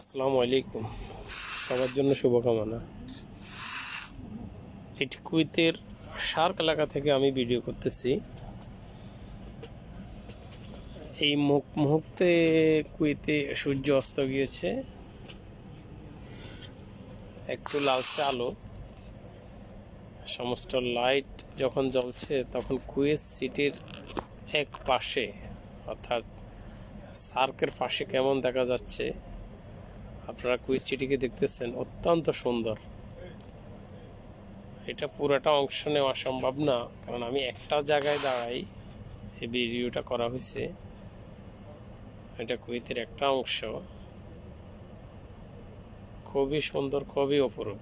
আসসালামু আলাইকুম, সবার জন্য শুভকামনা। এটি কুয়েতের শার্ক এলাকা থেকে আমি ভিডিও করতেছি। এই মুহূর্তে কুয়েতে সূর্য অস্ত গিয়েছে, একটু লালচে আলো, সমস্ত লাইট যখন জ্বলছে তখন কুয়েত সিটির এক পাশে অর্থাৎ শার্কের পাশে কেমন দেখা যাচ্ছে। আপনারা কুয়েত সিটিকে দেখতেছেন, অত্যন্ত সুন্দর। এটা পুরোটা অংশ নেওয়া সম্ভব না, কারণ আমি একটা জায়গায় দাঁড়াই। এই ভিডিওটা করা হয়েছে, এটা কুয়েতের একটা অংশ। খুবই সুন্দর, খুবই অপরূপ।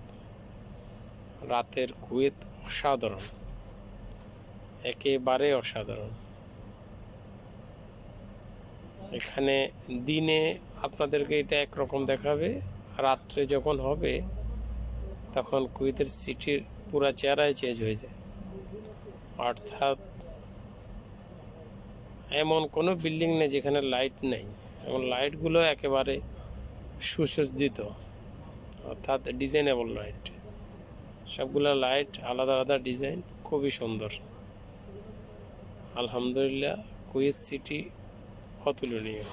রাতের কুয়েত অসাধারণ, একেবারে অসাধারণ। এখানে দিনে আপনাদেরকে এটা একরকম দেখাবে, রাত্রে যখন হবে তখন কুয়েতের সিটির পুরা চেহারাই চেঞ্জ হয়ে যায়। অর্থাৎ এমন কোনো বিল্ডিং নেই যেখানে লাইট নেই, এবং লাইটগুলো একেবারে সুসজ্জিত, অর্থাৎ ডিজাইনেবল লাইট। সবগুলো লাইট আলাদা আলাদা ডিজাইন, খুবই সুন্দর। আলহামদুলিল্লাহ, কুয়েত সিটি অতুলনীয়।